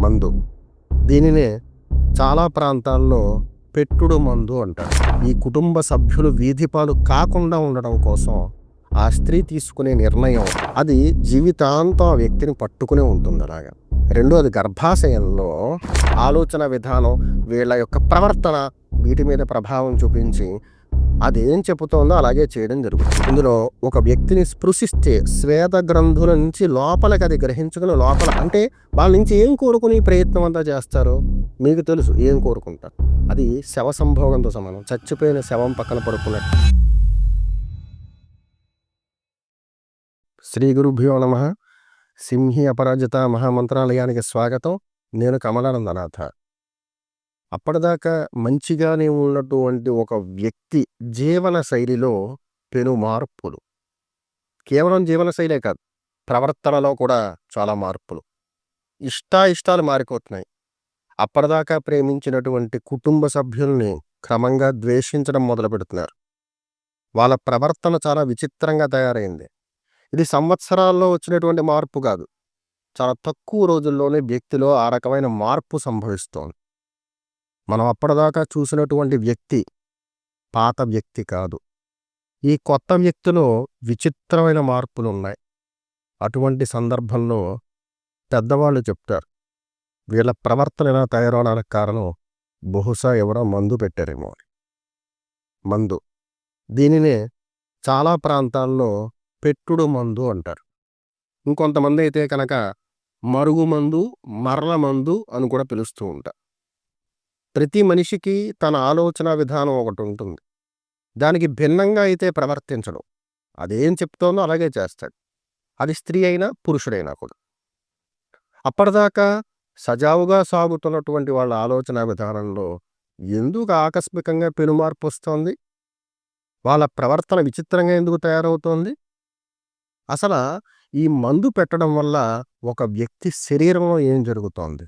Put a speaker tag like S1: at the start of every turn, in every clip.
S1: మందు. దీనినే చాలా ప్రాంతాల్లో పెట్టుడు మందు అంటారు. ఈ కుటుంబ సభ్యులు వీధిపాలు కాకుండా ఉండడం కోసం ఆ స్త్రీ తీసుకునే నిర్ణయం అది జీవితాంతం ఆ వ్యక్తిని పట్టుకునే ఉంటుంది. అలాగా రెండోది గర్భాశయంలో ఆలోచన విధానం, వీళ్ళ యొక్క ప్రవర్తన వీటి మీద ప్రభావం చూపించి అదేం చెబుతోందో అలాగే చేయడం జరుగుతుంది. ఇందులో ఒక వ్యక్తిని స్పృశిస్తే శ్వేత గ్రంథుల నుంచి లోపలికి అది గ్రహించుకుని లోపల అంటే వాళ్ళ నుంచి ఏం కోరుకుని ప్రయత్నం అంతా చేస్తారు మీకు తెలుసు. ఏం కోరుకుంటారు? అది శవ సంభోగంతో సమానం. చచ్చిపోయిన శవం పక్కన పడుకున్నట్టు. శ్రీ గురుభ్యో నమః. సింహి అపరాజిత మహామంత్రాలయానికి స్వాగతం. నేను కమలానందనాథ. అప్పటిదాకా మంచిగానే ఉన్నటువంటి ఒక వ్యక్తి జీవన శైలిలో పెను మార్పులు, కేవలం జీవన శైలే కాదు, ప్రవర్తనలో కూడా చాలా మార్పులు, ఇష్టాయిష్టాలు మారిపోతున్నాయి. అప్పటిదాకా ప్రేమించినటువంటి కుటుంబ సభ్యుల్ని క్రమంగా ద్వేషించడం మొదలు పెడుతున్నారు. వాళ్ళ ప్రవర్తన చాలా విచిత్రంగా తయారైంది. ఇది సంవత్సరాల్లో వచ్చినటువంటి మార్పు కాదు, చాలా తక్కువ రోజుల్లోనే వ్యక్తిలో ఆ రకమైన మార్పు సంభవిస్తోంది. మనం అప్పటిదాకా చూసినటువంటి వ్యక్తి పాత వ్యక్తి కాదు. ఈ కొత్త వ్యక్తిలో విచిత్రమైన మార్పులు ఉన్నాయి. అటువంటి సందర్భంలో పెద్దవాళ్ళు చెప్తారు, వీళ్ళ ప్రవర్తన ఎలా తయారవడానికి కారణం బహుశా ఎవరో మందు పెట్టారేమో. మందు. దీనినే చాలా ప్రాంతాల్లో పెట్టుడు మందు అంటారు. ఇంకొంతమంది అయితే కనుక మరుగు మందు, మరల మందు అని కూడా పిలుస్తూ ఉంటారు. ప్రతి మనిషికి తన ఆలోచన విధానం ఒకటి ఉంటుంది. దానికి భిన్నంగా అయితే ప్రవర్తించడం. అదేం చెప్తోందో అలాగే చేస్తాడు. అది స్త్రీ అయినా పురుషుడైనా కూడా. అప్పటిదాకా సజావుగా సాగుతున్నటువంటి వాళ్ళ ఆలోచన విధానంలో ఎందుకు ఆకస్మికంగా పెనుమార్పు వస్తోంది? వాళ్ళ ప్రవర్తన విచిత్రంగా ఎందుకు తయారవుతోంది? అసలు ఈ మందు పెట్టడం వల్ల ఒక వ్యక్తి శరీరంలో ఏం జరుగుతోంది?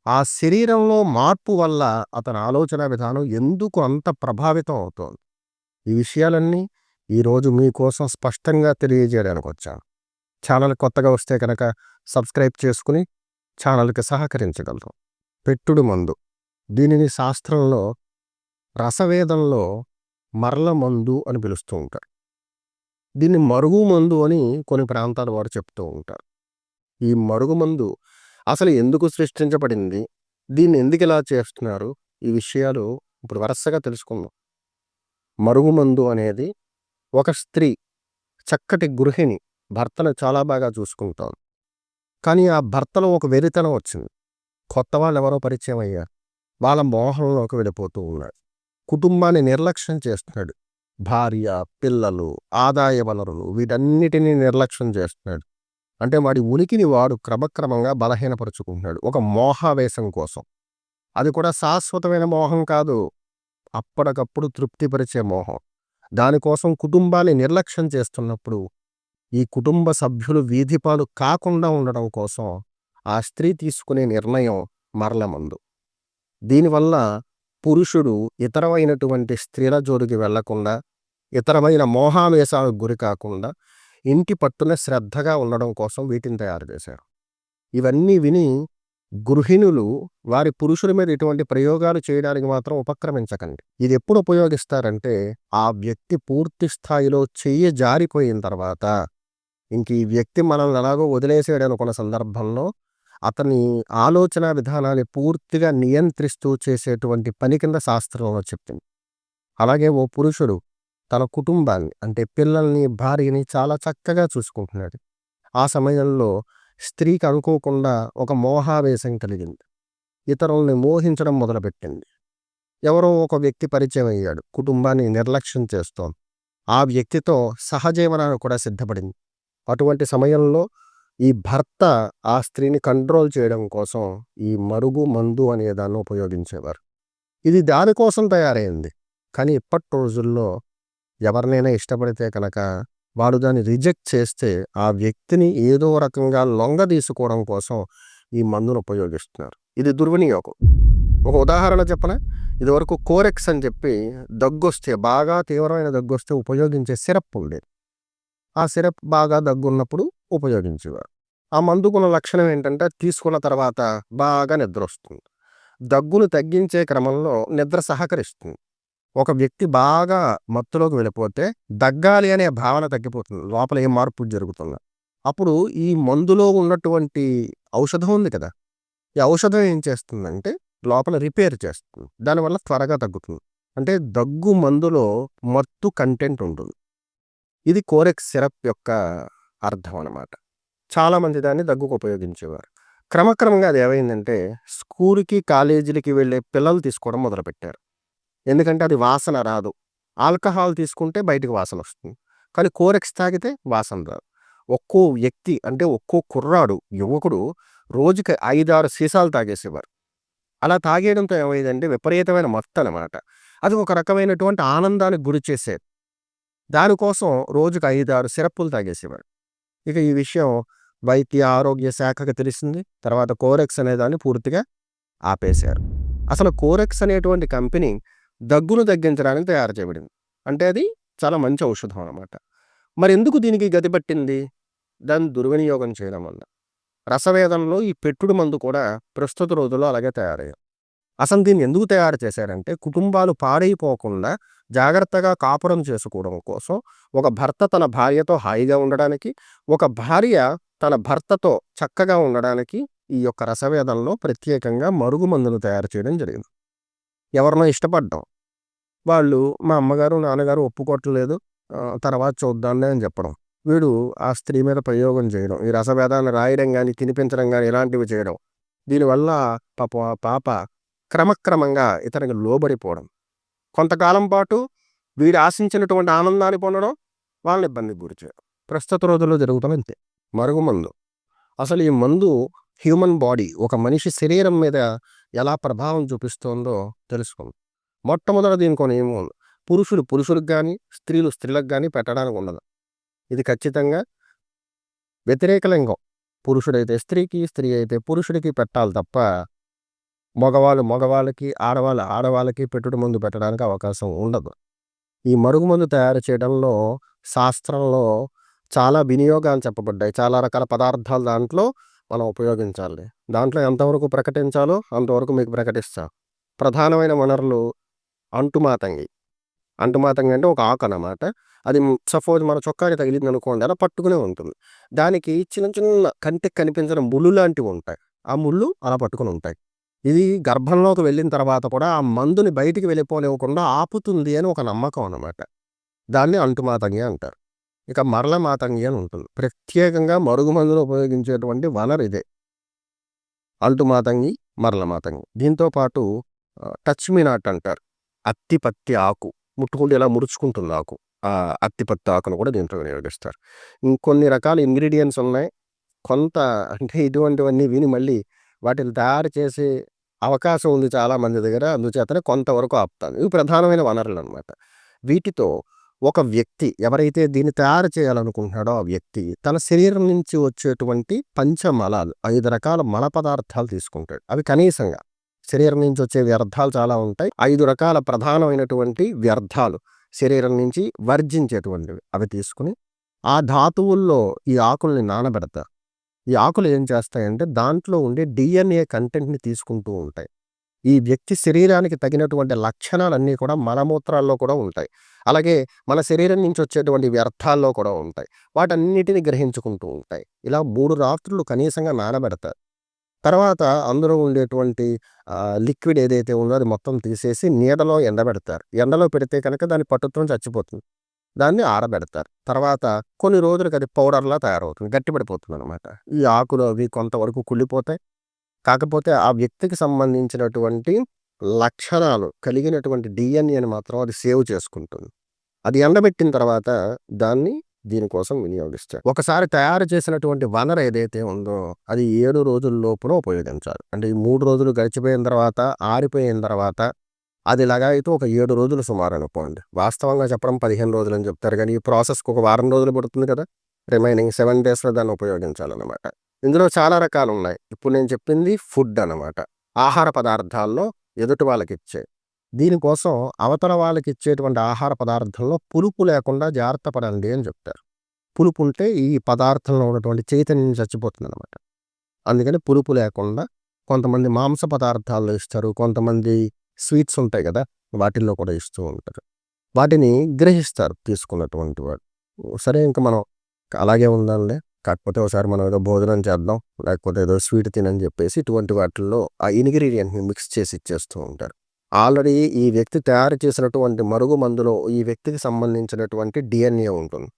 S1: ఆ శరీరంలో మార్పు వల్ల అతని ఆలోచన విధానం ఎందుకు అంత ప్రభావితం అవుతోంది? ఈ విషయాలన్నీ ఈరోజు మీకోసం స్పష్టంగా తెలియజేయడానికి వచ్చాను. ఛానల్ కొత్తగా వస్తే కనుక సబ్స్క్రైబ్ చేసుకుని ఛానల్కి సహకరించగలరు. పెట్టుడు మందు. దీనిని శాస్త్రంలో రసవేదంలో మరల మందు అని పిలుస్తూ ఉంటారు. దీన్ని మరుగు మందు అని కొన్ని ప్రాంతాల వారు చెప్తూ ఉంటారు. ఈ మరుగు మందు అసలు ఎందుకు సృష్టించబడింది, దీన్ని ఎందుకు ఇలా చేస్తున్నారు, ఈ విషయాలు ఇప్పుడు వరుసగా తెలుసుకుందాం. మరుగుమందు అనేది ఒక స్త్రీ, చక్కటి గృహిణి, భర్తను చాలా బాగా చూసుకుంటాం. కానీ ఆ భర్తలో ఒక వెరితనం వచ్చింది. కొత్త వాళ్ళు ఎవరో పరిచయం అయ్యారు. వాళ్ళ మోహంలోకి వెళ్ళిపోతూ ఉన్నాడు. కుటుంబాన్ని నిర్లక్ష్యం చేస్తున్నాడు. భార్య, పిల్లలు, ఆదాయ వనరులు వీటన్నిటినీ నిర్లక్ష్యం చేస్తున్నాడు. అంటే వాడి ఉనికిని వాడు క్రమక్రమంగా బలహీనపరుచుకుంటున్నాడు ఒక మోహావేశం కోసం. అది కూడా శాశ్వతమైన మోహం కాదు, అప్పటికప్పుడు తృప్తిపరిచే మోహం. దానికోసం కుటుంబాన్ని నిర్లక్ష్యం చేస్తున్నప్పుడు ఈ కుటుంబ సభ్యులు వీధిపాలు కాకుండా ఉండడం కోసం ఆ స్త్రీ తీసుకునే నిర్ణయం మరల మందు. దీనివల్ల పురుషుడు ఇతరమైనటువంటి స్త్రీల జోలికి వెళ్లకుండా, ఇతరమైన మోహావేశాలకు గురి కాకుండా ఇంటి పట్టున శ్రద్ధగా ఉండడం కోసం వీటిని తయారు చేశారు. ఇవన్నీ విని గృహిణులు వారి పురుషుల మీద ఇటువంటి ప్రయోగాలు చేయడానికి మాత్రం ఉపక్రమించకండి. ఇది ఎప్పుడు ఉపయోగిస్తారంటే ఆ వ్యక్తి పూర్తి స్థాయిలో చెయ్యి జారిపోయిన తర్వాత, ఇంక ఈ వ్యక్తి మనల్ని ఎలాగో వదిలేసాడు అనుకున్న సందర్భంలో అతని ఆలోచన విధానాన్ని పూర్తిగా నియంత్రిస్తూ చేసేటువంటి పని కింద శాస్త్రంలో చెప్తుంది. అలాగే ఓ పురుషుడు తన కుటుంబాన్ని అంటే పిల్లల్ని, భార్యని చాలా చక్కగా చూసుకుంటున్నాడు. ఆ సమయంలో స్త్రీకి అనుకోకుండా ఒక మోహావేశం కలిగింది. ఇతరుల్ని మోహించడం మొదలుపెట్టింది. ఎవరో ఒక వ్యక్తి పరిచయం అయ్యాడు. కుటుంబాన్ని నిర్లక్ష్యం చేస్తోంది. ఆ వ్యక్తితో సహజీవనానికి కూడా సిద్ధపడింది. అటువంటి సమయంలో ఈ భర్త ఆ స్త్రీని కంట్రోల్ చేయడం కోసం ఈ మరుగు మందు అనే దాన్ని ఉపయోగించేవారు. ఇది దానికోసం తయారైంది. కానీ ఇప్పటి రోజుల్లో ఎవరినైనా ఇష్టపడితే కనుక వాడు దాన్ని రిజెక్ట్ చేస్తే ఆ వ్యక్తిని ఏదో రకంగా లొంగ తీసుకోవడం కోసం ఈ మందును ఉపయోగిస్తున్నారు. ఇది దుర్వినియోగం. ఒక ఉదాహరణ చెప్పనా? ఇదివరకు కోరెక్స్ అని చెప్పి దగ్గొస్తే, బాగా తీవ్రమైన దగ్గొస్తే ఉపయోగించే సిరప్ ఉండేది. ఆ సిరప్ బాగా దగ్గున్నప్పుడు ఉపయోగించేవారు. ఆ మందుకున్న లక్షణం ఏంటంటే తీసుకున్న తర్వాత బాగా నిద్రొస్తుంది. దగ్గును తగ్గించే క్రమంలో నిద్ర సహకరిస్తుంది. ఒక వ్యక్తి బాగా మత్తులోకి వెళ్ళిపోతే దగ్గాలి అనే భావన తగ్గిపోతుంది. లోపల ఏ మార్పు జరుగుతున్నా. అప్పుడు ఈ మందులో ఉన్నటువంటి ఔషధం ఉంది కదా! ఈ ఔషధం ఏం చేస్తుందంటే లోపల రిపేర్ చేస్తుంది. దానివల్ల త్వరగా తగ్గుతుంది. అంటే దగ్గు మందులో మత్తు కంటెంట్ ఉంటుంది. ఇది కోరెక్స్ సిరప్ యొక్క అర్థం అన్నమాట. చాలామంది దాన్ని దగ్గుకు ఉపయోగించేవారు. క్రమక్రమంగా అది ఏమైందంటే స్కూలుకి, కాలేజీలకి వెళ్ళే పిల్లలు తీసుకోవడం మొదలుపెట్టారు. ఎందుకంటే అది వాసన రాదు. ఆల్కహాల్ తీసుకుంటే బయటికి వాసనొస్తుంది. కానీ కోరెక్స్ తాగితే వాసన రాదు. ఒక్కో వ్యక్తి అంటే ఒక్కో కుర్రాడు, యువకుడు రోజుకి 5, 6 సీసాలు తాగేసేవారు. అలా తాగేయడంతో ఏమైందంటే విపరీతమైన మత్తనమాట. అది ఒక రకమైనటువంటి ఆనందానికి గురి చేసేది. దానికోసం రోజుకి 5, 6 సిరప్పులు తాగేసేవాడు. ఇక ఈ విషయం వైద్య ఆరోగ్య శాఖకి తెలిసింది. తర్వాత కోరెక్స్ అనేదాన్ని పూర్తిగా ఆపేశారు. అసలు కోరెక్స్ అనేటువంటి కంపెనీ దగ్గును తగ్గించడానికి తయారు చేయబడింది. అంటే అది చాలా మంచి ఔషధం అన్నమాట. మరెందుకు దీనికి గతి పట్టింది? దాన్ని దుర్వినియోగం చేయడం వల్ల. రసవేదంలో ఈ పెట్టుడు మందు కూడా ప్రస్తుత రోజుల్లో అలాగే తయారయ్యాయి. అసలు దీన్ని ఎందుకు తయారు చేశారంటే కుటుంబాలు పాడైపోకుండా జాగ్రత్తగా కాపురం చేసుకోవడం కోసం, ఒక భర్త తన భార్యతో హాయిగా ఉండడానికి, ఒక భార్య తన భర్తతో చక్కగా ఉండడానికి ఈ యొక్క రసవేదంలో ప్రత్యేకంగా మరుగుమందులు తయారు చేయడం జరిగింది. ఎవరినో ఇష్టపడ్డాం. వాళ్ళు మా అమ్మగారు, నాన్నగారు ఒప్పుకోవట్లేదు. తర్వాత చూద్దాంలే అని చెప్పడం. వీడు ఆ స్త్రీ మీద ప్రయోగం చేయడం. ఈ రసవేదాన్ని రాయడం గాని, తినిపించడం గాని ఇలాంటివి చేయడం. దీనివల్ల పాపం ఆ పాప క్రమక్రమంగా ఇతనికి లోబడిపోవడం. కొంతకాలం పాటు వీడు ఆశించినటువంటి ఆనందాన్ని పొందడం, వాళ్ళని ఇబ్బందికి గురిచేయడం. ప్రస్తుత రోజుల్లో జరుగుతున్న ఇంతే. మరుగుమందు. అసలు ఈ మందు హ్యూమన్ బాడీ, ఒక మనిషి శరీరం మీద ఎలా ప్రభావం చూపిస్తోందో తెలుసుకుందాం. మొట్టమొదట దీనికో నియమం ఉంది. పురుషులు పురుషులకు గాని, స్త్రీలు స్త్రీలకు గాని పెట్టడానికి ఉండదు. ఇది ఖచ్చితంగా వ్యతిరేక లింగం. పురుషుడైతే స్త్రీకి, స్త్రీ అయితే పురుషుడికి పెట్టాలి తప్ప మగవాళ్ళు మగవాళ్ళకి, ఆడవాళ్ళు ఆడవాళ్ళకి పెట్టుడు మందు పెట్టడానికి అవకాశం ఉండదు. ఈ మరుగుమందు తయారు చేయడంలో శాస్త్రంలో చాలా వినియోగాలు చెప్పబడ్డాయి. చాలా రకాల పదార్థాలు దాంట్లో మనం ఉపయోగించాలి. దాంట్లో ఎంతవరకు ప్రకటించాలో అంతవరకు మీకు ప్రకటిస్తా. ప్రధానమైన వనరులు అంటుమాతంగి. అంటుమాతంగి అంటే ఒక ఆకు అన్నమాట. అది సపోజ్ మన చొక్కాకి తగిలిందనుకోండి అలా పట్టుకునే ఉంటుంది. దానికి చిన్న చిన్న కంటికి కనిపించని ముళ్ళు లాంటివి ఉంటాయి. ఆ ముళ్ళు అలా పట్టుకొని ఉంటాయి. ఇది గర్భంలోకి వెళ్ళిన తర్వాత కూడా ఆ మందుని బయటికి వెళ్ళిపోనివ్వకుండా ఆపుతుంది అని ఒక నమ్మకం అన్నమాట. దాన్ని అంటుమాతంగి అంటారు. ఇక మరల మాతంగి అని ఉంటుంది. ప్రత్యేకంగా మరుగుమందులో ఉపయోగించేటువంటి వనరు ఇదే. అంటుమాతంగి, మరల మాతంగి. దీంతో పాటు టచ్ మీ నాట్ అంటారు. అత్తిపత్తి ఆకు. ముట్టుకుంటే ఇలా ముడుచుకుంటుంది ఆకు. ఆ అత్తిపత్తి ఆకును కూడా దీంట్లో వినియోగిస్తారు. ఇంకొన్ని రకాల ఇంగ్రీడియంట్స్ ఉన్నాయి. కొంత అంటే ఇటువంటివన్నీ విని మళ్ళీ వాటిని తయారు చేసే అవకాశం ఉంది చాలామంది దగ్గర. అందుచేతనే కొంతవరకు ఆపుతాను. ఇవి ప్రధానమైన వనరులు అనమాట. వీటితో ఒక వ్యక్తి ఎవరైతే దీన్ని తయారు చేయాలనుకుంటున్నాడో ఆ వ్యక్తి తన శరీరం నుంచి వచ్చేటువంటి పంచమలాలు 5 రకాల మల పదార్థాలు తీసుకుంటాడు. అవి కనీసంగా శరీరం నుంచి వచ్చే వ్యర్థాలు చాలా ఉంటాయి. 5 రకాల ప్రధానమైనటువంటి వ్యర్థాలు శరీరం నుంచి వర్జించేటువంటివి అవి తీసుకుని ఆ ధాతువుల్లో ఈ ఆకుల్ని నానబెడతారు. ఈ ఆకులు ఏం చేస్తాయంటే దాంట్లో ఉండే DNA కంటెంట్‌ని తీసుకుంటూ ఉంటాయి. ఈ వ్యక్తి శరీరానికి తగినటువంటి లక్షణాలన్నీ కూడా మలమూత్రాల్లో కూడా ఉంటాయి. అలాగే మన శరీరం నుంచి వచ్చేటువంటి వ్యర్థాల్లో కూడా ఉంటాయి. వాటన్నిటిని గ్రహించుకుంటూ ఉంటాయి. ఇలా 3 రాత్రులు కనీసంగా నానబెడతారు. తర్వాత అందులో ఉండేటువంటి లిక్విడ్ ఏదైతే ఉందో అది మొత్తం తీసేసి నీడలో ఎండబెడతారు. ఎండలో పెడితే కనుక దాని పట్టుత్వం చచ్చిపోతుంది. దాన్ని ఆరబెడతారు. తర్వాత కొన్ని రోజులకి అది పౌడర్‌లా తయారవుతుంది. గట్టిపడిపోతుందనమాట. ఈ ఆకులు అవి కొంతవరకు కుళ్ళిపోతాయి. కాకపోతే ఆ వ్యక్తికి సంబంధించినటువంటి లక్షణాలు కలిగినటువంటి DNAని మాత్రం అది సేవ్ చేసుకుంటుంది. అది ఎండబెట్టిన తర్వాత దాన్ని దీనికోసం వినియోగిస్తారు. ఒకసారి తయారు చేసినటువంటి వనరు ఏదైతే ఉందో అది 7 రోజుల లోపున ఉపయోగించాలి. అంటే ఈ 3 రోజులు గడిచిపోయిన తర్వాత, ఆరిపోయిన తర్వాత అది లగాయితూ ఒక 7 రోజులు సుమారు అనుకోండి. వాస్తవంగా చెప్పడం 15 రోజులని చెప్తారు కానీ ఈ ప్రాసెస్‌కి ఒక వారం రోజులు పడుతుంది కదా! రిమైనింగ్ 7 డేస్‌లో దాన్ని ఉపయోగించాలన్నమాట. ఇందులో చాలా రకాలున్నాయి. ఇప్పుడు నేను చెప్పింది ఫుడ్ అన్నమాట. ఆహార పదార్థాల్లో ఎదుటి వాళ్ళకిచ్చే. దీనికోసం అవతల వాళ్ళకిచ్చేటువంటి ఆహార పదార్థంలో పులుపు లేకుండా జాగ్రత్త పడండి అని చెప్తారు. పులుపు ఉంటే ఈ పదార్థంలో ఉన్నటువంటి చైతన్యం చచ్చిపోతుందనమాట. అందుకని పులుపు లేకుండా కొంతమంది మాంస పదార్థాల్లో ఇస్తారు. కొంతమంది స్వీట్స్ ఉంటాయి గదా! వాటిల్లో కూడా ఇస్తూ ఉంటారు. వాటిని గ్రహిస్తారు తీసుకున్నటువంటి వాడు. సరే ఇంక మనం అలాగే ఉందాంలే. కాకపోతే ఒకసారి మనం ఏదో భోజనం చేద్దాం. లేకపోతే ఏదో స్వీట్ తినని జెప్పేసి ఇటువంటి వాటిల్లో ఆ ఇంగ్రీడియెంట్‌ని మిక్స్ చేసి ఇచ్చేస్తూ ఉంటారు. ఆల్రెడీ ఈ వ్యక్తి తయారు చేసినటువంటి మరుగు మందులో ఈ వ్యక్తికి సంబంధించినటువంటి డీఎన్ఏ ఉంటుంది.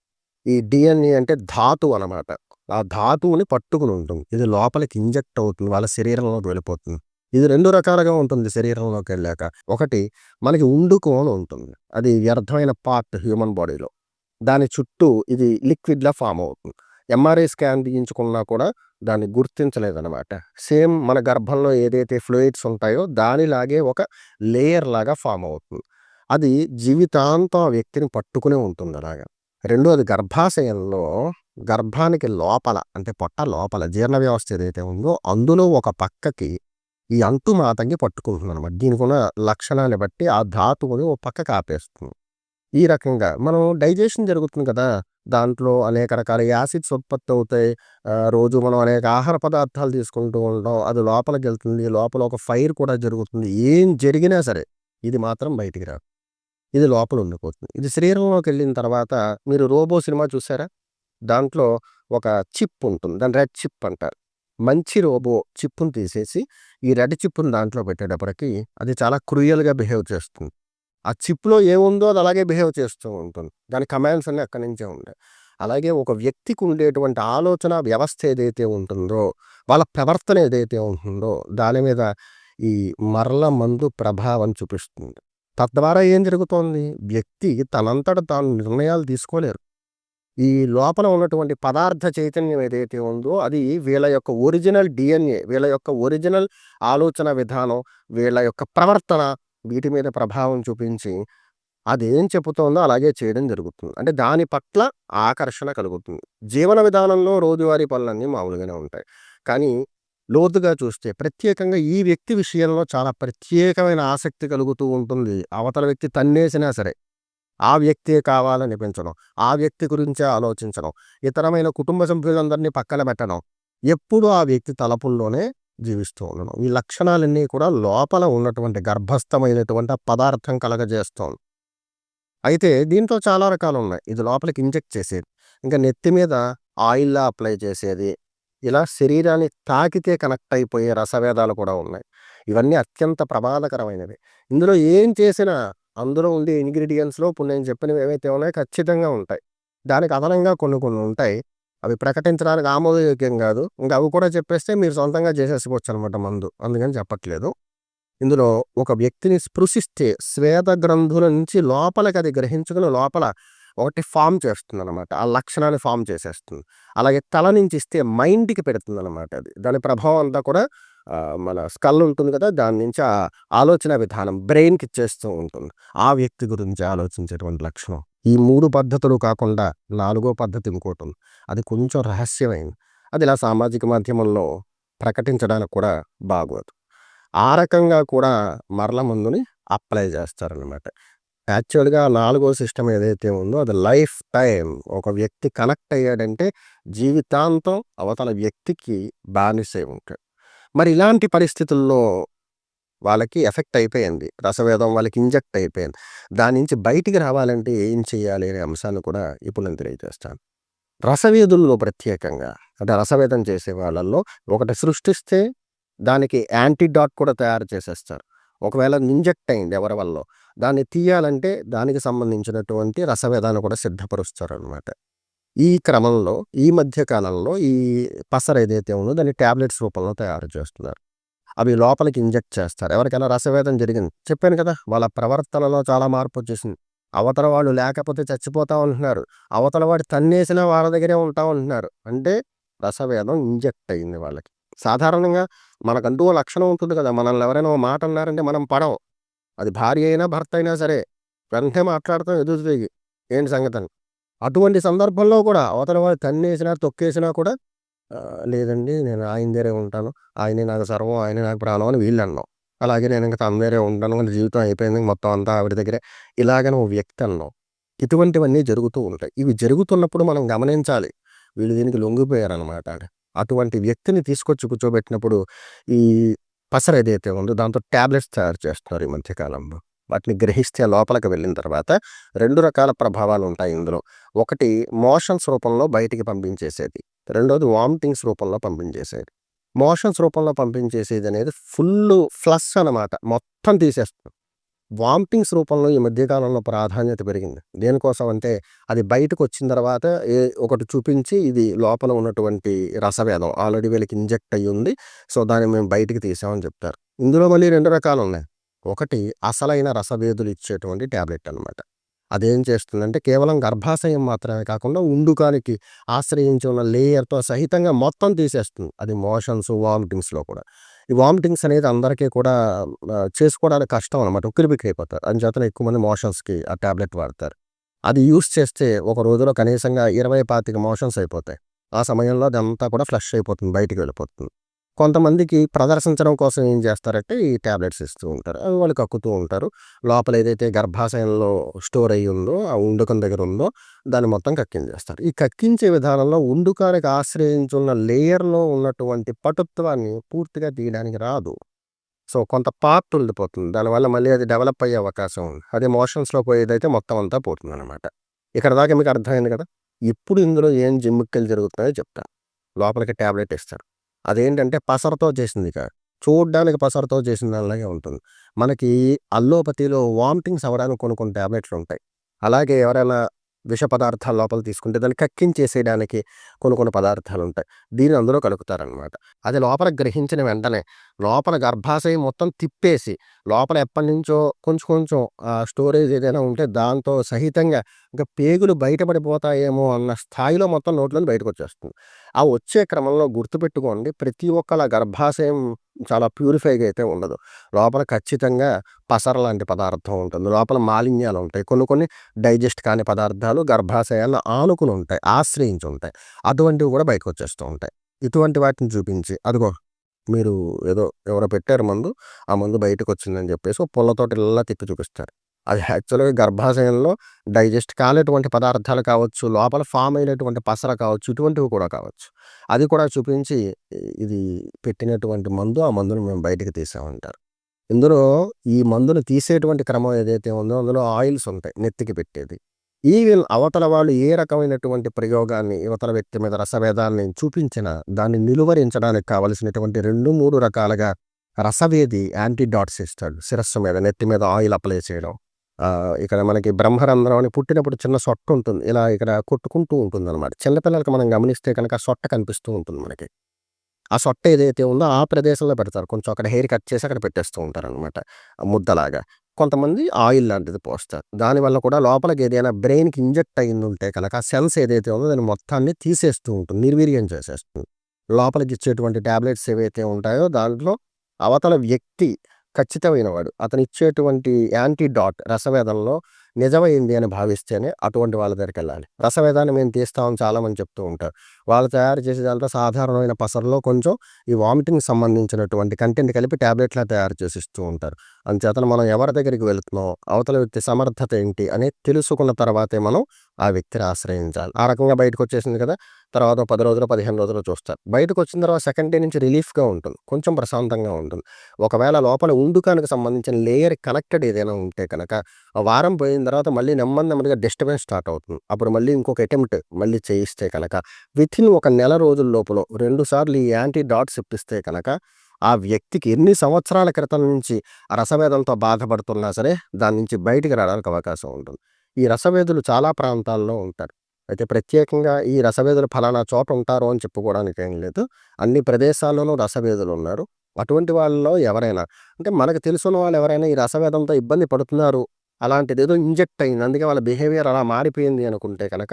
S1: ఈ డీఎన్ఏ అంటే ధాతువు అనమాట. ఆ ధాతువుని పట్టుకుని ఉంటుంది. ఇది లోపలికి ఇంజెక్ట్ అవుతుంది. వాళ్ళ శరీరంలోకి వెళ్ళిపోతుంది. ఇది 2 రకాలుగా ఉంటుంది శరీరంలోకెళ్ళాక. ఒకటి మనకి ఉండుకో అని ఉంటుంది. అది వ్యర్థమైన పార్ట్ హ్యూమన్ బాడీలో. దాని చుట్టూ ఇది లిక్విడ్‌లా ఫార్మ్ అవుతుంది. ఎంఆర్ఐ స్కాన్ తీయించుకున్నా కూడా దాన్ని గుర్తించలేదనమాట. సేమ్ మన గర్భంలో ఏదైతే ఫ్లూయిడ్స్ ఉంటాయో దానిలాగే ఒక లేయర్ లాగా ఫార్మ్ అవుతుంది. అది జీవితాంతం ఆ వ్యక్తిని పట్టుకునే ఉంటుంది అలాగా. రెండోది గర్భాశయంలో గర్భానికి లోపల అంటే పొట్ట లోపల జీర్ణ వ్యవస్థ ఏదైతే ఉందో అందులో ఒక పక్కకి ఈ అంటు మాతంగి పట్టుకుంటుందనమాట. దీనికున్న లక్షణాన్ని బట్టి ఆ ధాతువుని ఓ పక్కకి ఆపేస్తుంది. ఈ రకంగా మనం డైజెషన్ జరుగుతుంది కదా! దాంట్లో అనేక రకాల యాసిడ్స్ ఉత్పత్తి అవుతాయి. రోజు మనం అనేక ఆహార పదార్థాలు తీసుకుంటూ ఉంటాం. అది లోపలికెళ్తుంది. లోపల ఒక ఫైర్ కూడా జరుగుతుంది. ఏం జరిగినా సరే ఇది మాత్రం బయటికి రాదు. ఇది లోపల ఉండిపోతుంది. ఇది శరీరంలోకెళ్ళిన తర్వాత మీరు 'రోబో' సినిమా చూసారా? దాంట్లో ఒక చిప్ ఉంటుంది. దాన్ని రెడ్ చిప్ అంటారు. మంచి రోబో చిప్‌ని తీసేసి ఈ రెడ్ చిప్‌ని దాంట్లో పెట్టేటప్పటికి అది చాలా క్రూయల్‌గా బిహేవ్ చేస్తుంది. ఆ చిప్‌లో ఏముందో అది అలాగే బిహేవ్ చేస్తూ ఉంటుంది. దాని కమాండ్స్ అన్నీ అక్కడి నుంచే ఉంటాయి. అలాగే ఒక వ్యక్తికి ఉండేటువంటి ఆలోచన వ్యవస్థ ఏదైతే ఉంటుందో, వాళ్ళ ప్రవర్తన ఏదైతే ఉంటుందో దాని మీద ఈ మరల మందు ప్రభావం చూపిస్తుంది. తద్వారా ఏం జరుగుతోంది? వ్యక్తి తనంతట తాను నిర్ణయాలు తీసుకోలేరు. ఈ లోపల ఉన్నటువంటి పదార్థ చైతన్యం ఏదైతే ఉందో అది వీళ్ళ యొక్క ఒరిజినల్ డీఎన్ఏ, వీళ్ళ యొక్క ఒరిజినల్ ఆలోచన విధానం, వీళ్ళ యొక్క ప్రవర్తన వీటి మీద ప్రభావం చూపించి అదేం చెబుతోందో అలాగే చేయడం జరుగుతుంది. అంటే దాని పట్ల ఆకర్షణ కలుగుతుంది. జీవన విధానంలో రోజువారీ పనులన్నీ మామూలుగానే ఉంటాయి. కానీ లోతుగా చూస్తే ప్రత్యేకంగా ఈ వ్యక్తి విషయంలో చాలా ప్రత్యేకమైన ఆసక్తి కలుగుతూ ఉంటుంది. అవతల వ్యక్తి తన్నేసినా సరే ఆ వ్యక్తే కావాలని పెంచడం. ఆ వ్యక్తి గురించే ఆలోచించడం. ఇతరమైన కుటుంబ సభ్యులందరినీ పక్కన పెట్టడం. ఎప్పుడూ ఆ వ్యక్తి తలపుల్లోనే జీవిస్తూ ఉండడం. ఈ లక్షణాలన్నీ కూడా లోపల ఉన్నటువంటి గర్భస్థమైనటువంటి ఆ పదార్థం కలగజేస్తోంది. అయితే దీంట్లో చాలా రకాలున్నాయి. ఇది లోపలికి ఇంజెక్ట్ చేసేది. ఇంకా నెత్తి మీద ఆయిల్‌లా అప్లై చేసేది. ఇలా శరీరాన్ని తాకితే కనెక్ట్ అయిపోయే రసవేదాలు కూడా ఉన్నాయి. ఇవన్నీ అత్యంత ప్రమాదకరమైనవి. ఇందులో ఏం చేసినా అందులో ఉండే ఇంగ్రీడియెంట్స్‌లో ఇప్పుడు నేను చెప్పినవి ఏవైతే ఉన్నాయో ఖచ్చితంగా ఉంటాయి. దానికి అదనంగా కొన్ని కొన్ని ఉంటాయి. అవి ప్రకటించడానికి ఆమోదయోగ్యం కాదు. ఇంక అవి కూడా చెప్పేస్తే మీరు సొంతంగా చేసేసుకోవచ్చనమాట మందు. అందుకని చెప్పట్లేదు. ఇందులో ఒక వ్యక్తిని స్పృశిస్తే శ్వేత గ్రంథుల నుంచి లోపలికి అది గ్రహించుకుని లోపల ఒకటి ఫార్మ్ చేస్తుందనమాట. ఆ లక్షణాన్ని ఫార్మ్ చేసేస్తుంది. అలాగే తల నుంచి ఇస్తే మైండ్‌కి పెడుతుందనమాట అది. దాని ప్రభావం అంతా కూడా మన స్కల్ ఉంటుంది కదా! దాని నుంచి ఆ ఆలోచన విధానం బ్రెయిన్‌కి ఇచ్చేస్తూ ఉంటుంది. ఆ వ్యక్తి గురించి ఆలోచించేటువంటి లక్షణం. ఈ 3 పద్ధతులు కాకుండా నాలుగో పద్ధతి ఇంకోటుంది. అది కొంచెం రహస్యమైంది. అది ఇలా సామాజిక మాధ్యమంలో ప్రకటించడానికి కూడా బాగోదు. ఆ రకంగా కూడా మరల మందుని అప్లై చేస్తారనమాట. యాక్చువల్‌గా నాలుగో సిస్టమ్ ఏదైతే ఉందో అది లైఫ్ టైమ్ ఒక వ్యక్తి కనెక్ట్ అయ్యాడంటే జీవితాంతం అవతల వ్యక్తికి బానిసై ఉంటాడు. మరి ఇలాంటి పరిస్థితుల్లో వాళ్ళకి ఎఫెక్ట్ అయిపోయింది. రసవేదం వాళ్ళకి ఇంజెక్ట్ అయిపోయింది. దాని నుంచి బయటికి రావాలంటే ఏం చేయాలి అనే అంశాన్ని కూడా ఇప్పుడు నేను తెలియజేస్తాను. రసవేదుల్లో ప్రత్యేకంగా అంటే రసవేదం చేసే వాళ్ళల్లో ఒకటి సృష్టిస్తే దానికి యాంటీడాట్ కూడా తయారు చేసేస్తారు. ఒకవేళ ఇంజెక్ట్ అయింది ఎవరి వల్లో దాన్ని తీయాలంటే దానికి సంబంధించినటువంటి రసవేదాన్ని కూడా సిద్ధపరుస్తారనమాట. ఈ క్రమంలో ఈ మధ్య కాలంలో ఈ పసర ఏదైతే ఉందో దాన్ని టాబ్లెట్స్ రూపంలో తయారు చేస్తున్నారు. అవి లోపలికి ఇంజెక్ట్ చేస్తారు. ఎవరికైనా రసవేదం జరిగింది చెప్పాను కదా! వాళ్ళ ప్రవర్తనలో చాలా మార్పొచ్చేసింది. అవతల వాళ్ళు లేకపోతే చచ్చిపోతా ఉంటున్నారు. అవతల వాడు తన్నేసినా వాళ్ళ దగ్గరే ఉంటా ఉంటున్నారు. అంటే రసవేదం ఇంజెక్ట్ అయింది వాళ్ళకి. సాధారణంగా మనకంటూ ఓ లక్షణం ఉంటుంది కదా! మనల్ని ఎవరైనా ఓ మాట అన్నారంటే మనం పడం. అది భార్య అయినా, భర్త అయినా సరే. వెంటనే మాట్లాడతాం ఎదురు తిరిగి. ఏంటి సంగతని. అటువంటి సందర్భంలో కూడా అవతల వాడు తన్నేసినా, తొక్కేసినా కూడా లేదండి నేను ఆయన దగ్గరే ఉంటాను. ఆయనే నాకు సర్వం, ఆయనే నాకు ప్రాణం అని వీళ్ళనడం. అలాగే నేను ఇంక తన దగ్గరే ఉంటాను. నా జీవితం అయిపోయింది. మొత్తం అంతా ఆవిడ దగ్గరే. ఇలాగని ఓ వ్యక్తి అనడం. ఇటువంటివన్నీ జరుగుతూ ఉంటాయి. ఇవి జరుగుతున్నప్పుడు మనం గమనించాలి. వీళ్ళు దీనికి లొంగిపోయారనమాట. అటువంటి వ్యక్తిని తీసుకొచ్చి కూర్చోబెట్టినప్పుడు ఈ పసరు ఏదైతే ఉందో దాంతో టాబ్లెట్స్ తయారు చేస్తున్నారు ఈ మధ్య కాలంలో. వాటిని గ్రహిస్తే లోపలికి వెళ్ళిన తర్వాత 2 రకాల ప్రభావాలుంటాయి ఇందులో. ఒకటి మోషన్స్ రూపంలో బయటికి పంపించేసేది. రెండోది వామిటింగ్స్ రూపంలో పంపించేసేది. మోషన్స్ రూపంలో పంపించేసేదనేది ఫుల్లు ఫ్లష్ అనమాట. మొత్తం తీసేస్తుంది. వామిటింగ్స్ రూపంలో ఈ మధ్య కాలంలో ప్రాధాన్యత పెరిగింది. దేనికోసం అంటే అది బయటకొచ్చిన తర్వాత ఒకటి చూపించి ఇది లోపల ఉన్నటువంటి రసవేదం ఆల్రెడీ వీళ్ళకి ఇంజెక్ట్ అయ్యుంది. సో, దాన్ని మేము బయటికి తీసామని చెప్తారు. ఇందులో మళ్ళీ 2 రకాలున్నాయి. ఒకటి అసలైన రసవేదులు ఇచ్చేటువంటి టాబ్లెట్ అనమాట. అదేం చేస్తుందంటే కేవలం గర్భాశయం మాత్రమే కాకుండా ఉండుకానికి ఆశ్రయించి ఉన్న లేయర్‌తో సహితంగా మొత్తం తీసేస్తుంది. అది మోషన్స్, వామిటింగ్స్‌లో కూడా. ఈ వామిటింగ్స్ అనేది అందరికీ కూడా చేసుకోవడానికి కష్టం అనమాట. ఉక్కిరిబిక్కిరైపోతారు. అంచేతనే ఎక్కువ మంది మోషన్స్‌కి ఆ టాబ్లెట్ వాడతారు. అది యూజ్ చేస్తే ఒక రోజులో కనీసంగా 20, 25 మోషన్స్ అయిపోతాయి. ఆ సమయంలో అదంతా కూడా ఫ్లష్ అయిపోతుంది. బయటికి వెళ్ళిపోతుంది. కొంతమందికి ప్రదర్శించడం కోసం ఏం చేస్తారంటే ఈ టాబ్లెట్స్ ఇస్తూ ఉంటారు. అవి వాళ్ళు కక్కుతూ ఉంటారు. లోపల ఏదైతే గర్భాశయంలో స్టోర్ అయ్యి ఉందో, ఆ ఉండుకం దగ్గర ఉందో దాన్ని మొత్తం కక్కించేస్తారు. ఈ కక్కించే విధానంలో ఉండుకానికి ఆశ్రయించున్న లేయర్‌లో ఉన్నటువంటి పటుత్వాన్ని పూర్తిగా తీయడానికి రాదు. సో, కొంత పార్ట్ ఉండిపోతుంది. దానివల్ల మళ్ళీ అది డెవలప్ అయ్యే అవకాశం ఉంది. అదే మోషన్స్‌లో పోయేదైతే మొత్తం అంతా పోతుందనమాట. ఇక్కడ దాకా మీకు అర్థమైంది కదా! ఇప్పుడు ఇందులో ఏం జిమ్మిక్కులు జరుగుతున్నాయో చెప్తా. లోపలికి టాబ్లెట్ ఇస్తారు. అదేంటంటే పసరుతో చేసింది కాదు. చూడ్డానికి పసరుతో చేసిన దానిలాగే ఉంటుంది. మనకి అల్లోపతిలో వామిటింగ్స్ అవ్వడానికి కొన్ని కొన్ని టాబ్లెట్లుంటాయి. అలాగే ఎవరైనా విష పదార్థాలు లోపల తీసుకుంటే దాన్ని కక్కించేసేయడానికి కొన్ని కొన్ని పదార్థాలుంటాయి. దీన్ని అందులో కలుపుతారనమాట. అది లోపల గ్రహించిన వెంటనే లోపల గర్భాశయం మొత్తం తిప్పేసి లోపల ఎప్పటినుంచో కొంచెం కొంచెం స్టోరేజ్ ఏదైనా ఉంటే దాంతో సహితంగా ఇంకా పేగులు బయటపడిపోతాయేమో అన్న స్థాయిలో మొత్తం నోట్లోంచి బయటకొచ్చేస్తుంది. ఆ వచ్చే క్రమంలో గుర్తుపెట్టుకోండి ప్రతి ఒక్కళ్ళ గర్భాశయం చాలా ప్యూరిఫైగా అయితే ఉండదు. లోపల ఖచ్చితంగా పసర లాంటి పదార్థం ఉంటుంది. లోపల మాలిన్యాలుంటాయి. కొన్ని కొన్ని డైజెస్ట్ కాని పదార్థాలు గర్భాశయాలను ఆనుకుని ఉంటాయి. ఆశ్రయించి ఉంటాయి. అటువంటివి కూడా బయటకొచ్చేస్తూ ఉంటాయి. ఇటువంటి వాటిని చూపించి అదిగో మీరు ఏదో ఎవరో పెట్టారు మందు. ఆ మందు బయటకొచ్చిందని చెప్పేసి ఓ పుల్లతోటి ఇలా తిప్పి చూపిస్తారు. అది యాక్చువల్‌గా గర్భాశయంలో డైజెస్ట్ కానటువంటి పదార్థాలు కావచ్చు, లోపల ఫార్మ్ అయినటువంటి పసర కావచ్చు, ఇటువంటివి కూడా కావచ్చు. అది కూడా చూపించి ఇది పెట్టినటువంటి మందు, ఆ మందును మేము బయటికి తీసామంటారు. ఇందులో ఈ మందును తీసేటువంటి క్రమం ఏదైతే ఉందో అందులో ఆయిల్స్ ఉంటాయి నెత్తికి పెట్టేది. ఈవెన్ అవతల వాళ్ళు ఏ రకమైనటువంటి ప్రయోగాన్ని యువతల వ్యక్తి మీద రసవేదాన్ని చూపించినా దాన్ని నిలువరించడానికి కావలసినటువంటి 2, 3 రకాలుగా రసవేది యాంటీడాట్స్ ఇస్తాడు. శిరస్సు మీద, నెత్తి మీద ఆయిల్ అప్లై చేయడం. ఇక్కడ మనకి బ్రహ్మరంధ్రం అని పుట్టినప్పుడు చిన్న సొట్ట ఉంటుంది. ఇలా ఇక్కడ కొట్టుకుంటూ ఉంటుందనమాట. చిన్న పిల్లలకి మనం గమనిస్తే కనుక ఆ సొట్ట కనిపిస్తూ ఉంటుంది మనకి. ఆ సొట్ట ఏదైతే ఉందో ఆ ప్రదేశంలో పెడతారు. కొంచెం అక్కడ హెయిర్ కట్ చేసి అక్కడ పెట్టేస్తూ ఉంటారనమాట. ముద్దలాగా. కొంతమంది ఆయిల్ లాంటిది పోస్తారు. దానివల్ల కూడా లోపలికి ఏదైనా బ్రెయిన్‌కి ఇంజెక్ట్ అయ్యిందుంటే కనుక ఆ సెన్స్ ఏదైతే ఉందో దాన్ని మొత్తాన్ని తీసేస్తూ ఉంటుంది. నిర్వీర్యం చేసేస్తుంది. లోపలికి ఇచ్చేటువంటి టాబ్లెట్స్ ఏవైతే ఉంటాయో దాంట్లో అవతల వ్యక్తి ఖచ్చితమైనవాడు. అతనిచ్చేటువంటి యాంటీడాట్ రసవేదంలో నిజమైంది అని భావిస్తేనే అటువంటి వాళ్ళ దగ్గరికెళ్ళాలి. రసవేదాన్ని మేము తీస్తామని చాలామంది చెప్తూ ఉంటారు. వాళ్ళు తయారు చేసేదంతా సాధారణమైన పసరులో కొంచెం ఈ వామిటింగ్‌కి సంబంధించినటువంటి కంటెంట్ కలిపి టాబ్లెట్‌లా తయారు చేసి ఇస్తూ ఉంటారు. అంచేతన మనం ఎవరి దగ్గరికి వెళుతున్నాం, అవతల వ్యక్తి సమర్థత ఏంటి అనేది తెలుసుకున్న తర్వాతే మనం ఆ వ్యక్తిని ఆశ్రయించాలి. ఆ రకంగా బయటకొచ్చేసింది కదా! తర్వాత 10 రోజులో, 15 రోజుల్లో చూస్తారు. బయటకొచ్చిన తర్వాత సెకండ్ డే నుంచి రిలీఫ్‌గా ఉంటుంది. కొంచెం ప్రశాంతంగా ఉంటుంది. ఒకవేళ లోపల ఉండుకానికి సంబంధించిన లేయర్ కనెక్టెడ్ ఏదైనా ఉంటే కనుక వారం పోయిన తర్వాత మళ్ళీ నెమ్మదిగా డిస్టర్బెన్స్ స్టార్ట్ అవుతుంది. అప్పుడు మళ్ళీ ఇంకొక అటెంప్ట్ మళ్ళీ చేయిస్తే కనుక వితిన్ ఒక నెల రోజుల లోపల 2 సార్లు ఈ యాంటీ డాట్స్ ఇప్పిస్తే కనుక ఆ వ్యక్తికి ఎన్ని సంవత్సరాల క్రితం నుంచి ఆ రసవేదంతో బాధపడుతున్నా సరే దాని నుంచి బయటికి రావడానికి అవకాశం ఉంటుంది. ఈ రసవేదులు చాలా ప్రాంతాల్లో ఉంటారు. అయితే ప్రత్యేకంగా ఈ రసవేదులు ఫలానా చోట ఉంటారు అని చెప్పుకోవడానికి ఏం లేదు. అన్ని ప్రదేశాల్లోనూ రసవేదులు ఉన్నారు. అటువంటి వాళ్ళలో ఎవరైనా అంటే మనకు తెలుసున్న వాళ్ళు ఎవరైనా ఈ రసవేదంతో ఇబ్బంది పడుతున్నారు. అలాంటిదేదో ఇంజెక్ట్ అయింది. అందుకే వాళ్ళ బిహేవియర్ అలా మారిపోయింది అనుకుంటే కనుక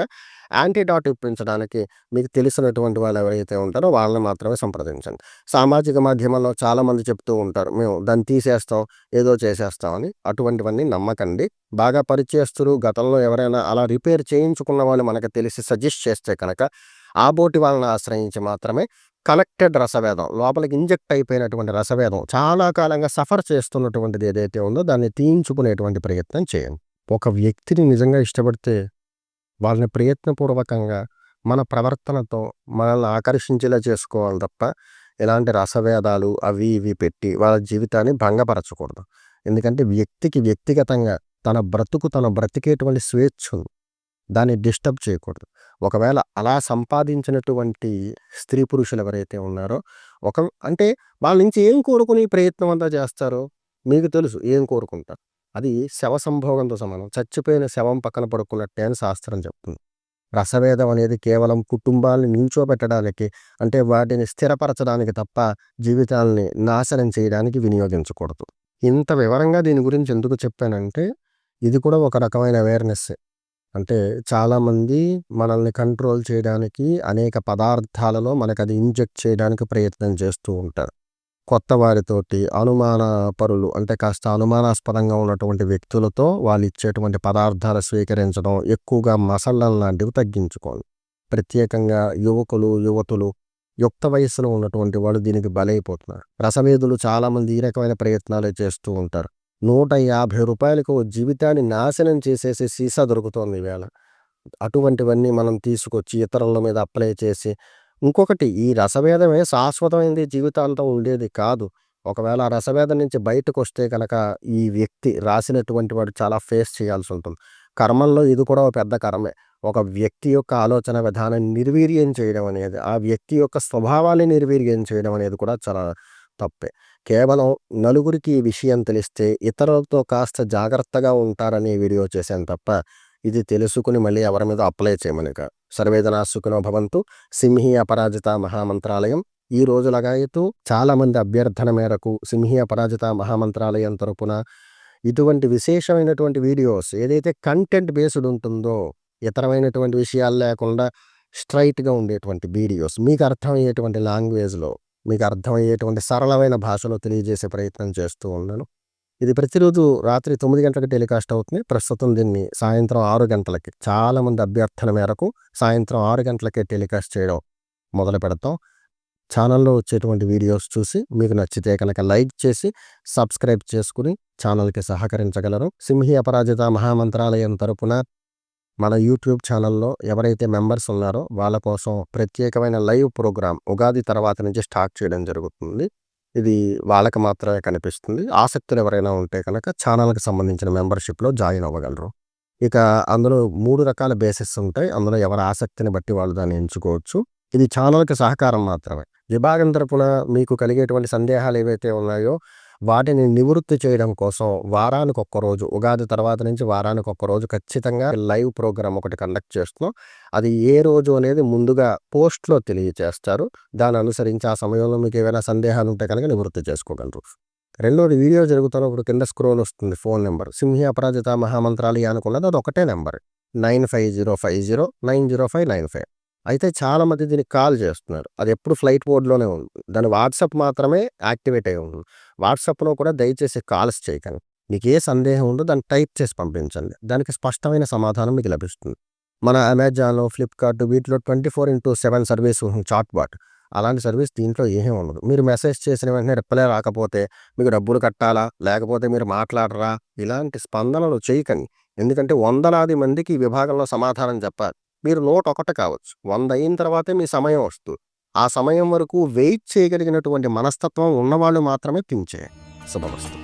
S1: యాంటీడాట్ ఇప్పించడానికి మీకు తెలిసినటువంటి వాళ్ళు ఎవరైతే ఉంటారో వాళ్ళని మాత్రమే సంప్రదించండి. సామాజిక మాధ్యమాల్లో చాలామంది చెప్తూ ఉంటారు. మేము దాన్ని తీసేస్తాం, ఏదో చేసేస్తామని. అటువంటివన్నీ నమ్మకండి. బాగా పరిచయస్తులు గతంలో ఎవరైనా అలా రిపేర్ చేయించుకున్న వాళ్ళు మనకు తెలిసి సజెస్ట్ చేస్తే కనుక ఆ బోటి వాళ్ళని ఆశ్రయించి మాత్రమే కనెక్టెడ్ రసవేదం లోపలికి ఇంజెక్ట్ అయిపోయినటువంటి రసవేదం చాలా కాలంగా సఫర్ చేస్తున్నటువంటిది ఏదైతే ఉందో దాన్ని తీయించుకునేటువంటి ప్రయత్నం చేయండి. ఒక వ్యక్తిని నిజంగా ఇష్టపడితే వాళ్ళని ప్రయత్నపూర్వకంగా మన ప్రవర్తనతో మనల్ని ఆకర్షించేలా చేసుకోవాలి తప్ప, ఎలాంటి రసభేదాలు అవి ఇవి పెట్టి వాళ్ళ జీవితాన్ని భంగపరచకూడదు. ఎందుకంటే వ్యక్తికి వ్యక్తిగతంగా తన బ్రతికేటువంటి స్వేచ్ఛ ఉంది. దాన్ని డిస్టర్బ్ చేయకూడదు. ఒకవేళ అలా సంపాదించినటువంటి స్త్రీ పురుషులు ఎవరైతే ఉన్నారో, అంటే వాళ్ళ నుంచి ఏం కోరుకుని ఈ ప్రయత్నం అంతా చేస్తారో మీకు తెలుసు ఏం కోరుకుంటారు. అది శవ సంభోగంతో సమానం. చచ్చిపోయిన శవం పక్కన పడుకున్నట్టే అని శాస్త్రం చెప్తుంది. రసవేదం అనేది కేవలం కుటుంబాల్ని నిల్చోబెట్టడానికి, అంటే వాటిని స్థిరపరచడానికి తప్ప జీవితాల్ని నాశనం చేయడానికి వినియోగించకూడదు. ఇంత వివరంగా దీని గురించి ఎందుకు చెప్పానంటే, ఇది కూడా ఒక రకమైన అవేర్‌నెస్సే. అంటే చాలామంది మనల్ని కంట్రోల్ చేయడానికి అనేక పదార్థాలలో మనకది ఇంజెక్ట్ చేయడానికి ప్రయత్నం చేస్తూ ఉంటారు. కొత్త వారితోటి అనుమాన పరులు, అంటే కాస్త అనుమానాస్పదంగా ఉన్నటువంటి వ్యక్తులతో వాళ్ళు ఇచ్చేటువంటి పదార్థాలు స్వీకరించడం, ఎక్కువగా మసాలాలు లాంటివి తగ్గించుకోవాలి. ప్రత్యేకంగా యువకులు, యువతులు, యుక్త వయస్సులో ఉన్నటువంటి వాళ్ళు దీనికి బలైపోతున్నారు. రసవేదులు చాలామంది ఈ రకమైన ప్రయత్నాలే చేస్తూ ఉంటారు. రూ. 150కు జీవితాన్ని నాశనం చేసేసే సీసా దొరుకుతోంది ఈవేళ. అటువంటివన్నీ మనం తీసుకొచ్చి ఇతరుల మీద అప్లై చేసి, ఇంకొకటి ఈ రసభేదమే శాశ్వతమైనది, జీవితాంతం ఉండేది కాదు. ఒకవేళ ఆ రసభేదం నుంచి బయటకొస్తే కనుక ఈ వ్యక్తి రాసినటువంటి వాడు చాలా ఫేస్ చేయాల్సి ఉంటుంది. కర్మల్లో ఇది కూడా ఒక పెద్ద కర్మే. ఒక వ్యక్తి యొక్క ఆలోచన విధానాన్ని నిర్వీర్యం చేయడం అనేది, ఆ వ్యక్తి యొక్క స్వభావాన్ని నిర్వీర్యం చేయడం అనేది కూడా చాలా తప్పే. కేవలం నలుగురికి ఈ విషయం తెలిస్తే ఇతరులతో కాస్త జాగ్రత్తగా ఉంటారని వీడియో చేశాను తప్ప, ఇది తెలుసుకుని మళ్ళీ ఎవరి మీద అప్లై చేయమని కాదు. సర్వేజనా సుఖినో భవంతు. సింహీ అపరాజిత మహామంత్రాలయం ఈ రోజు లగాయతు చాలామంది అభ్యర్థన మేరకు సింహీ అపరాజిత మహామంత్రాలయం తరపున ఇటువంటి విశేషమైనటువంటి వీడియోస్, ఏదైతే కంటెంట్ బేస్డ్ ఉంటుందో, ఇతరమైనటువంటి విషయాలు లేకుండా స్ట్రైట్గా ఉండేటువంటి వీడియోస్, మీకు అర్థమయ్యేటువంటి లాంగ్వేజ్లో, మీకు అర్థమయ్యేటువంటి సరళమైన భాషలో తెలియజేసే ప్రయత్నం చేస్తూ ఉన్నాను. ఇది ప్రతిరోజు రాత్రి 9 గంటలకు టెలికాస్ట్ అవుతుంది. ప్రస్తుతం దీన్ని సాయంత్రం 6 గంటలకి, చాలామంది అభ్యర్థన మేరకు సాయంత్రం 6 గంటలకే టెలికాస్ట్ చేయడం మొదలు పెడతాం. ఛానల్లో వచ్చేటువంటి వీడియోస్ చూసి మీకు నచ్చితే కనుక లైక్ చేసి సబ్స్క్రైబ్ చేసుకుని ఛానల్కి సహకరించగలరు. సింహీ అపరాజిత మహామంత్రాలయం తరపున మన యూట్యూబ్ ఛానల్లో ఎవరైతే మెంబర్స్ ఉన్నారో వాళ్ళ కోసం ప్రత్యేకమైన లైవ్ ప్రోగ్రామ్ ఉగాది తర్వాత నుంచి స్టార్ట్ చేయడం జరుగుతుంది. ఇది వాళ్ళకి మాత్రమే కనిపిస్తుంది. ఆసక్తులు ఎవరైనా ఉంటే కనుక ఛానల్కి సంబంధించిన మెంబర్షిప్లో జాయిన్ అవ్వగలరు. ఇక అందులో 3 రకాల బేసిస్ ఉంటాయి. అందులో ఎవరి ఆసక్తిని బట్టి వాళ్ళు దాన్ని ఎంచుకోవచ్చు. ఇది ఛానల్కి సహకారం మాత్రమే. విభాగం తరపున మీకు కలిగేటువంటి సందేహాలు ఏవైతే ఉన్నాయో వాటిని నివృత్తి చేయడం కోసం వారానికి ఒక్కరోజు, ఉగాది తర్వాత నుంచి వారానికి ఒక్కరోజు ఖచ్చితంగా లైవ్ ప్రోగ్రామ్ ఒకటి కండక్ట్ చేస్తున్నాం. అది ఏ రోజు అనేది ముందుగా పోస్ట్లో తెలియజేస్తారు. దాన్ని అనుసరించి ఆ సమయంలో మీకు ఏవైనా సందేహాలు ఉంటే కనుక నివృత్తి చేసుకోగలరు. రెండోది, వీడియో జరుగుతున్నప్పుడు కింద స్క్రోల్ వస్తుంది ఫోన్ నెంబర్. సింహీ అపరాజిత మహామంత్రాలయానికి ఉన్నది అది ఒకటే నెంబర్, 9505090595. అయితే చాలామంది దీనికి కాల్ చేస్తున్నారు. అది ఎప్పుడు ఫ్లైట్ మోడ్లోనే ఉంది. దాని వాట్సాప్ మాత్రమే యాక్టివేట్ అయి ఉంది. వాట్సాప్లో కూడా దయచేసి కాల్స్ చేయకండి. మీకు ఏ సందేహం ఉందో దాన్ని టైప్ చేసి పంపించండి. దానికి స్పష్టమైన సమాధానం మీకు లభిస్తుంది. మన అమెజాన్, ఫ్లిప్కార్ట్ వీటిలో 24/7 సర్వీస్ చాట్ బాట్, అలాంటి సర్వీస్ దీంట్లో ఏమీ ఉండదు. మీరు మెసేజ్ చేసిన వెంటనే రిప్లై రాకపోతే మీకు డబ్బులు కట్టాలా, లేకపోతే మీరు మాట్లాడరా, ఇలాంటి స్పందనలు చేయకండి. ఎందుకంటే వందలాది మందికి ఈ విభాగంలో సమాధానం చెప్పాలి. మీరు 101 కావచ్చు, 100 అయిన తర్వాతే మీ సమయం వస్తుంది. ఆ సమయం వరకు వెయిట్ చేయగలిగినటువంటి మనస్తత్వం ఉన్నవాళ్ళు మాత్రమే థింక్ చేయండి. శుభమస్తు.